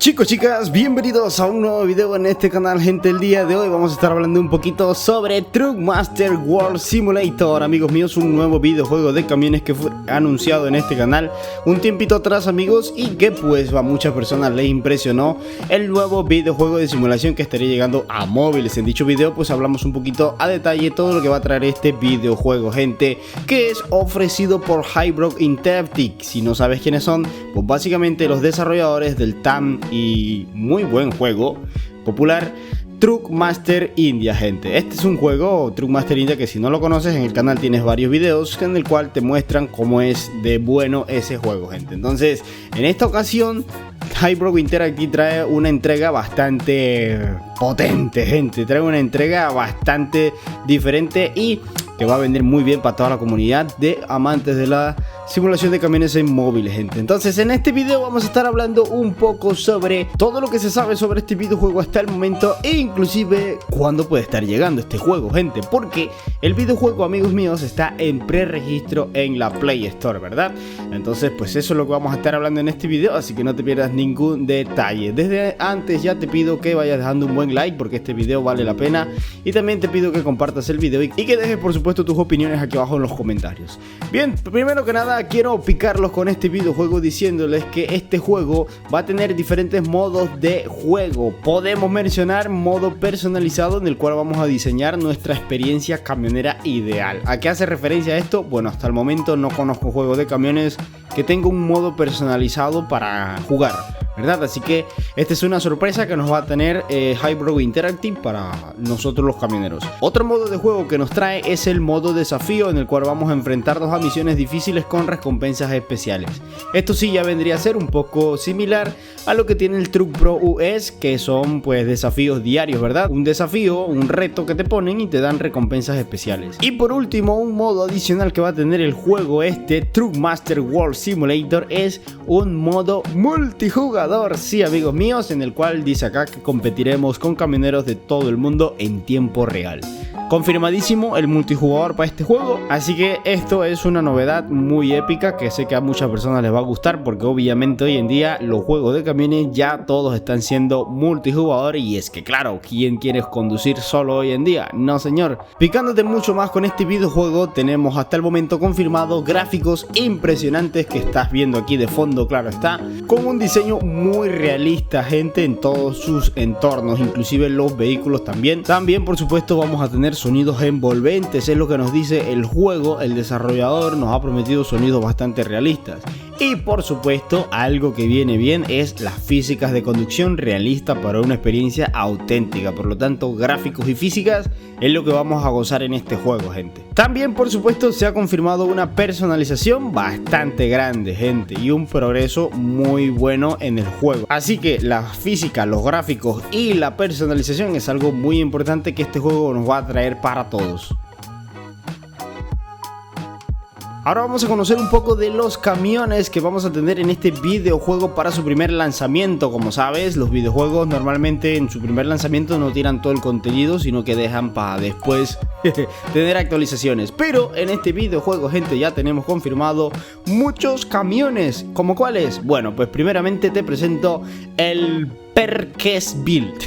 Chicos, chicas, bienvenidos a un nuevo video en este canal, gente. El día de hoy vamos a estar hablando un poquito sobre Truckmaster World Simulator, amigos míos, un nuevo videojuego de camiones que fue anunciado en este canal un tiempito atrás, amigos, y que pues a muchas personas les impresionó el nuevo videojuego de simulación que estaría llegando a móviles. En dicho video pues hablamos un poquito a detalle todo lo que va a traer este videojuego, gente, que es ofrecido por Hybrid Interactive. Si no sabes quiénes son, pues básicamente los desarrolladores del TAM y muy buen juego popular Truckmaster India, gente. Este es un juego, Truckmaster India, que si no lo conoces, en el canal tienes varios videos en el cual te muestran cómo es de bueno ese juego, gente. Entonces, en esta ocasión, Hybrid Interactive trae una entrega bastante potente, gente. Trae una entrega bastante diferente y que va a vender muy bien para toda la comunidad de amantes de la simulación de camiones en móviles, gente. Entonces en este video vamos a estar hablando un poco sobre todo lo que se sabe sobre este videojuego hasta el momento e inclusive cuándo puede estar llegando este juego, gente, porque el videojuego, amigos míos, está en preregistro en la Play Store, ¿verdad? Entonces pues eso es lo que vamos a estar hablando en este video, así que no te pierdas ningún detalle. Desde antes ya te pido que vayas dejando un buen like porque este video vale la pena, y también te pido que compartas el video y que dejes por supuesto tus opiniones aquí abajo en los comentarios. Bien, primero que nada quiero picarlos con este videojuego diciéndoles que este juego va a tener diferentes modos de juego. Podemos mencionar modo personalizado, en el cual vamos a diseñar nuestra experiencia camionera ideal. ¿A qué hace referencia esto? Bueno, hasta el momento no conozco juegos de camiones que tenga un modo personalizado para jugar, ¿verdad? Así que esta es una sorpresa que nos va a tener Hybrid Interactive para nosotros los camioneros. Otro modo de juego que nos trae es el modo desafío, en el cual vamos a enfrentarnos a misiones difíciles con recompensas especiales. Esto sí ya vendría a ser un poco similar a lo que tiene el Truck Pro US, que son pues desafíos diarios, ¿verdad? Un desafío, un reto que te ponen y te dan recompensas especiales. Y por último, un modo adicional que va a tener el juego este, Truckmaster World Simulator, es un modo multijugador, sí, amigos míos, en el cual dice acá que competiremos con camioneros de todo el mundo en tiempo real. Confirmadísimo el multijugador para este juego, así que esto es una novedad muy épica que sé que a muchas personas les va a gustar, porque obviamente hoy en día los juegos de camiones ya todos están siendo multijugador, y es que claro, ¿quién quiere conducir solo hoy en día? No, señor. Picándote mucho más con este videojuego, tenemos hasta el momento confirmado gráficos impresionantes que estás viendo aquí de fondo, claro está, con un diseño muy realista, gente, en todos sus entornos, inclusive los vehículos también. También por supuesto vamos a tener sonidos envolventes, es lo que nos dice el juego. El desarrollador nos ha prometido sonidos bastante realistas. Y por supuesto, algo que viene bien es las físicas de conducción realista para una experiencia auténtica. Por lo tanto, gráficos y físicas es lo que vamos a gozar en este juego, gente. También, por supuesto, se ha confirmado una personalización bastante grande, gente, y un progreso muy bueno en el juego. Así que la física, los gráficos y la personalización es algo muy importante que este juego nos va a traer para todos. Ahora vamos a conocer un poco de los camiones que vamos a tener en este videojuego para su primer lanzamiento. Como sabes, los videojuegos normalmente en su primer lanzamiento no tiran todo el contenido, sino que dejan para después tener actualizaciones. Pero en este videojuego, gente, ya tenemos confirmado muchos camiones. ¿Como cuáles? Bueno, pues primeramente te presento el Peterbilt.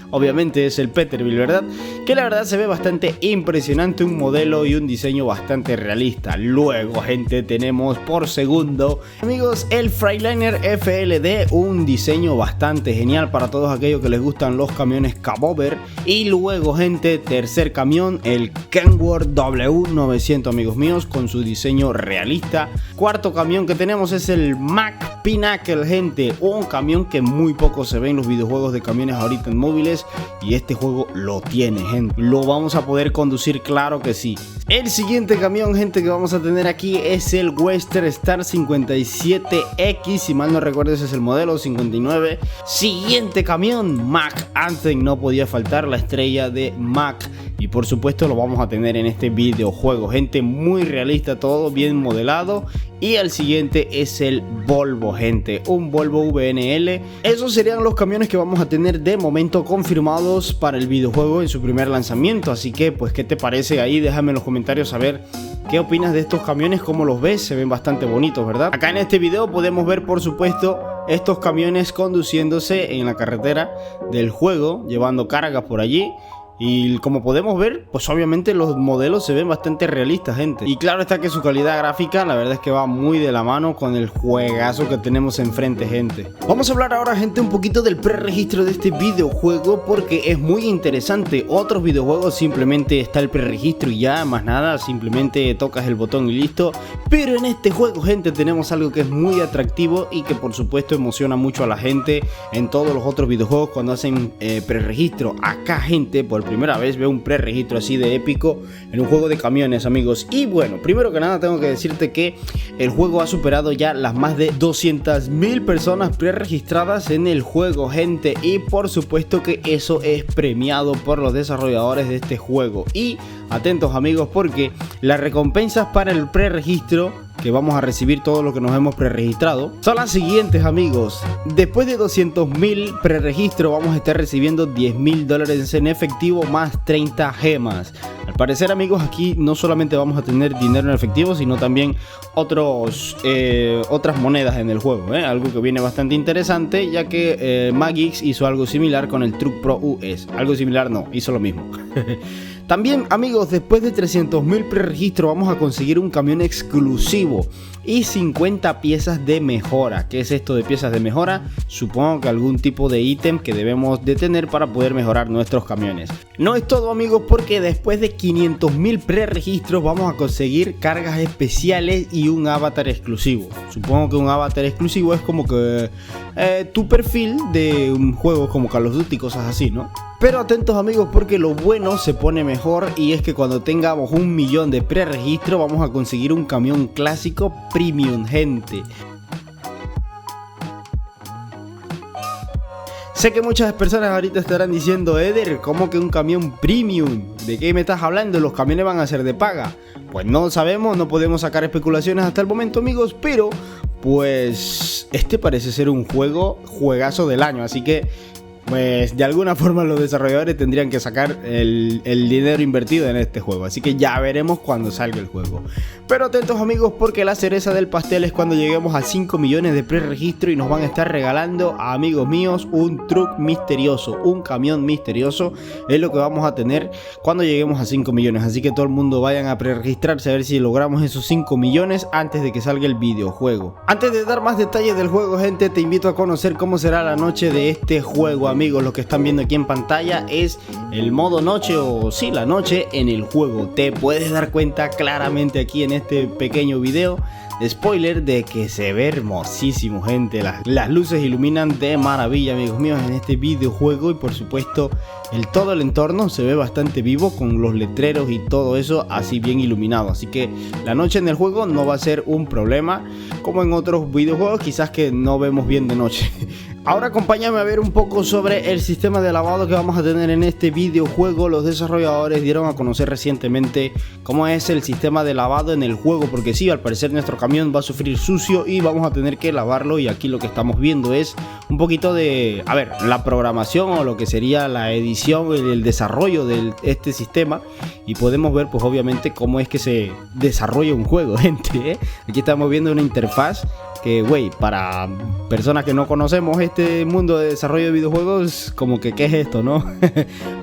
Obviamente es el Peterbilt, ¿verdad? Que la verdad se ve bastante impresionante, un modelo y un diseño bastante realista. Luego, gente, tenemos por segundo, amigos, el Freightliner FLD, un diseño bastante genial para todos aquellos que les gustan los camiones cabover. Y luego, gente, tercer camión, el Kenworth W900, amigos míos, con su diseño realista. Cuarto camión que tenemos es el Mack Pinnacle, gente, un camión que muy poco se ve en los videojuegos de camiones ahorita en móviles, y este juego lo tiene, gente. Lo vamos a poder conducir, claro que sí. El siguiente camión, gente, que vamos a tener aquí es el Western Star 57X, si mal no recuerdo ese es el modelo 59. Siguiente camión, Mack Anthem, no podía faltar la estrella de Mack. Y por supuesto lo vamos a tener en este videojuego, gente, muy realista todo, bien modelado. Y el siguiente es el Volvo, gente, un Volvo VNL. Esos serían los camiones que vamos a tener de momento confirmados para el videojuego en su primer lanzamiento. Así que pues, ¿qué te parece ahí? Déjame en los comentarios saber ¿Qué opinas de estos camiones? ¿Cómo los ves? Se ven bastante bonitos, ¿verdad? Acá en este video podemos ver, por supuesto, estos camiones conduciéndose en la carretera del juego, llevando cargas por allí. Y como podemos ver, pues obviamente los modelos se ven bastante realistas, gente. Y claro está que su calidad gráfica, la verdad es que va muy de la mano con el juegazo que tenemos enfrente, gente. Vamos a hablar ahora, gente, un poquito del preregistro de este videojuego, porque es muy interesante. Otros videojuegos simplemente está el preregistro y ya, más nada, simplemente tocas el botón y listo. Pero en este juego, gente, tenemos algo que es muy atractivo y que por supuesto emociona mucho a la gente en todos los otros videojuegos cuando hacen preregistro. Acá, gente, por primera vez veo un preregistro así de épico en un juego de camiones, amigos. Y bueno, primero que nada tengo que decirte que el juego ha superado ya las más de 200.000 personas preregistradas en el juego, gente, y por supuesto que eso es premiado por los desarrolladores de este juego. Y atentos, amigos, porque las recompensas para el preregistro que vamos a recibir todos los que nos hemos preregistrado son las siguientes, amigos. Después de 200.000 preregistros vamos a estar recibiendo $10.000 en efectivo más 30 gemas. Al parecer, amigos, aquí no solamente vamos a tener dinero en efectivo, sino también otras monedas en el juego, algo que viene bastante interesante, ya que Magix hizo algo similar con el Truck Pro US. Algo similar no, hizo lo mismo. También, amigos, después de 300.000 preregistros vamos a conseguir un camión exclusivo y 50 piezas de mejora. ¿Qué es esto de piezas de mejora? Supongo que algún tipo de ítem que debemos de tener para poder mejorar nuestros camiones. No es todo, amigos, porque después de 500.000 preregistros vamos a conseguir cargas especiales y un avatar exclusivo. Supongo que un avatar exclusivo es como que tu perfil de un juego como Call of Duty, cosas así, ¿no? Pero atentos, amigos, porque lo bueno se pone mejor, y es que cuando tengamos 1 millón de preregistro vamos a conseguir un camión clásico premium, gente. Sé que muchas personas ahorita estarán diciendo: Eder, ¿cómo que un camión premium? ¿De qué me estás hablando? ¿Los camiones van a ser de paga? Pues no lo sabemos, no podemos sacar especulaciones hasta el momento, amigos, pero pues este parece ser un juegazo del año, así que pues de alguna forma los desarrolladores tendrían que sacar el dinero invertido en este juego. Así que ya veremos cuando salga el juego. Pero atentos, amigos, porque la cereza del pastel es cuando lleguemos a 5 millones de preregistro y nos van a estar regalando, amigos míos, un truck misterioso, un camión misterioso. Es lo que vamos a tener cuando lleguemos a 5 millones. Así que todo el mundo vayan a preregistrarse a ver si logramos esos 5 millones antes de que salga el videojuego. Antes de dar más detalles del juego, gente, te invito a conocer cómo será la noche de este juego, amigos. Lo que están viendo aquí en pantalla es el modo noche, o sí, la noche en el juego. Te puedes dar cuenta claramente aquí en este pequeño video de spoiler de que se ve hermosísimo, gente. Las luces iluminan de maravilla, amigos míos, en este videojuego. Y por supuesto todo el entorno se ve bastante vivo, con los letreros y todo eso así bien iluminado. Así que la noche en el juego no va a ser un problema como en otros videojuegos, quizás que no vemos bien de noche. Ahora acompáñame a ver un poco sobre el sistema de lavado que vamos a tener en este videojuego. Los desarrolladores dieron a conocer recientemente cómo es el sistema de lavado en el juego, porque sí, al parecer nuestro camión va a sufrir sucio y vamos a tener que lavarlo. Y aquí lo que estamos viendo es un poquito de, la programación, o lo que sería la edición, el desarrollo de este sistema. Y podemos ver, pues obviamente, cómo es que se desarrolla un juego, gente, Aquí estamos viendo una interfaz que, para personas que no conocemos este mundo de desarrollo de videojuegos, como que ¿qué es esto, no?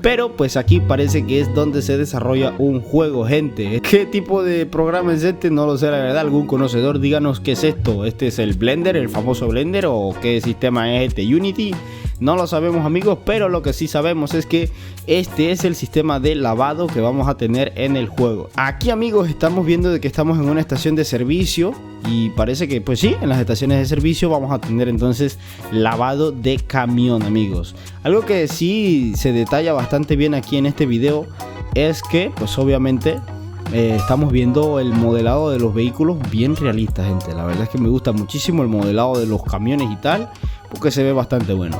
Pero pues aquí parece que es donde se desarrolla un juego, gente. ¿Qué tipo de programa es este? No lo sé, la verdad. Algún conocedor, díganos qué es esto. ¿Este es el Blender, el famoso Blender, o qué sistema es este? ¿Unity? No lo sabemos, amigos, pero lo que sí sabemos es que este es el sistema de lavado que vamos a tener en el juego. Aquí, amigos, estamos viendo de que estamos en una estación de servicio, y parece que, pues sí, en las estaciones de servicio vamos a tener entonces lavado de camión, amigos. Algo que sí se detalla bastante bien aquí en este video es que, pues obviamente, estamos viendo el modelado de los vehículos bien realista, gente. La verdad es que me gusta muchísimo el modelado de los camiones y tal, porque se ve bastante bueno.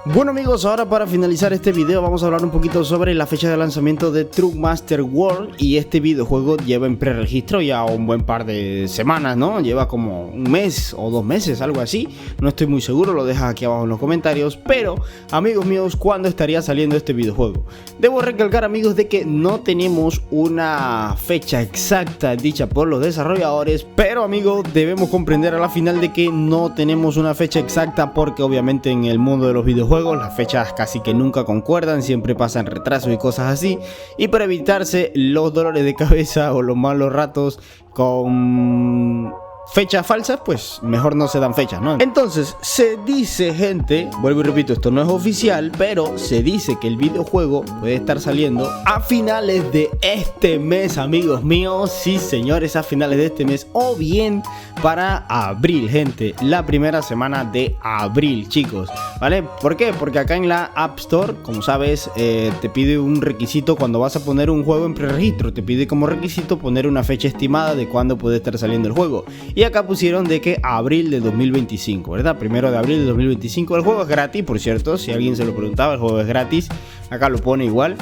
Bueno amigos, ahora para finalizar este video vamos a hablar un poquito sobre la fecha de lanzamiento de Truckmaster World. Y este videojuego lleva en preregistro ya un buen par de semanas, ¿no? Lleva como un mes o 2 meses, algo así. No estoy muy seguro, lo dejas aquí abajo en los comentarios. Pero amigos míos, ¿cuándo estaría saliendo este videojuego? Debo recalcar amigos de que no tenemos una fecha exacta dicha por los desarrolladores. Pero amigos, debemos comprender a la final de que no tenemos una fecha exacta, porque obviamente en el mundo de los videojuegos las fechas casi que nunca concuerdan, siempre pasan retrasos y cosas así, y para evitarse los dolores de cabeza o los malos ratos con fechas falsas, pues mejor no se dan fechas, ¿no? Entonces se dice, gente, vuelvo y repito, esto no es oficial, pero se dice que el videojuego puede estar saliendo a finales de este mes, amigos míos. Sí señores, a finales de este mes, o bien para abril, gente, la primera semana de abril, chicos, ¿vale? ¿Por qué? Porque acá en la App Store, como sabes, te pide un requisito cuando vas a poner un juego en preregistro, te pide como requisito poner una fecha estimada de cuándo puede estar saliendo el juego. Y acá pusieron de que abril de 2025, ¿verdad? 1 de abril de 2025. El juego es gratis, por cierto, si alguien se lo preguntaba, el juego es gratis. Acá lo pone igual.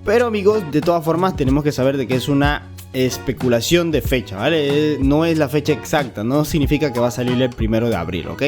Pero amigos, de todas formas tenemos que saber de que es una especulación de fecha, ¿vale? No es la fecha exacta, no significa que va a salir el 1 de abril, ¿ok?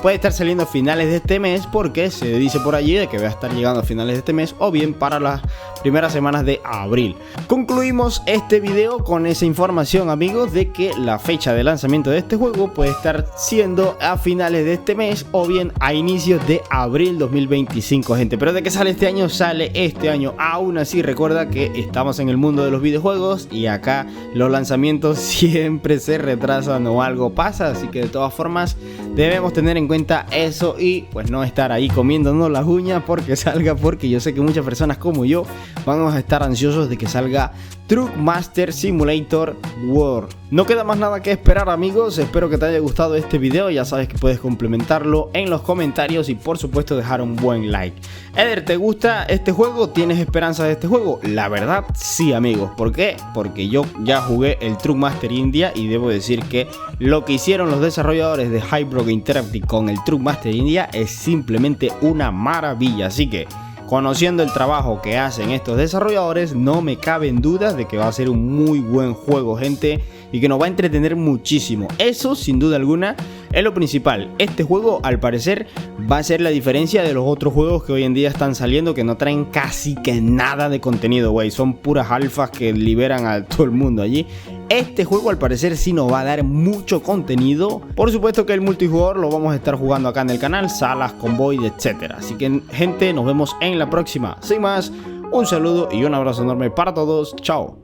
Puede estar saliendo a finales de este mes, porque se dice por allí de que va a estar llegando a finales de este mes, o bien para las primeras semanas de abril. Concluimos este video con esa información, amigos, de que la fecha de lanzamiento de este juego puede estar siendo a finales de este mes, o bien a inicios de abril 2025, gente. Pero de que sale sale este año. Aún así, recuerda que estamos en el mundo de los videojuegos y acá los lanzamientos siempre se retrasan o algo pasa, así que de todas formas debemos tener en cuenta eso y pues no estar ahí comiéndonos las uñas porque salga, porque yo sé que muchas personas como yo vamos a estar ansiosos de que salga Truckmaster Simulator World. No queda más nada que esperar, amigos. Espero que te haya gustado este video. Ya sabes que puedes complementarlo en los comentarios y por supuesto dejar un buen like. Eder, ¿te gusta este juego? ¿Tienes esperanza de este juego? La verdad sí, amigos. ¿Por qué? Porque yo ya jugué el Truckmaster India y debo decir que lo que hicieron los desarrolladores de Hyperogue Interactive con el Truckmaster India es simplemente una maravilla. Así que conociendo el trabajo que hacen estos desarrolladores, no me caben dudas de que va a ser un muy buen juego, gente, y que nos va a entretener muchísimo. Eso, sin duda alguna, es lo principal. Este juego, al parecer, va a ser la diferencia de los otros juegos que hoy en día están saliendo, que no traen casi que nada de contenido, güey. Son puras alfas que liberan a todo el mundo allí. Este juego al parecer sí nos va a dar mucho contenido. Por supuesto que el multijugador lo vamos a estar jugando acá en el canal, salas, convoy, etc. Así que, gente, nos vemos en la próxima. Sin más, un saludo y un abrazo enorme para todos. Chao.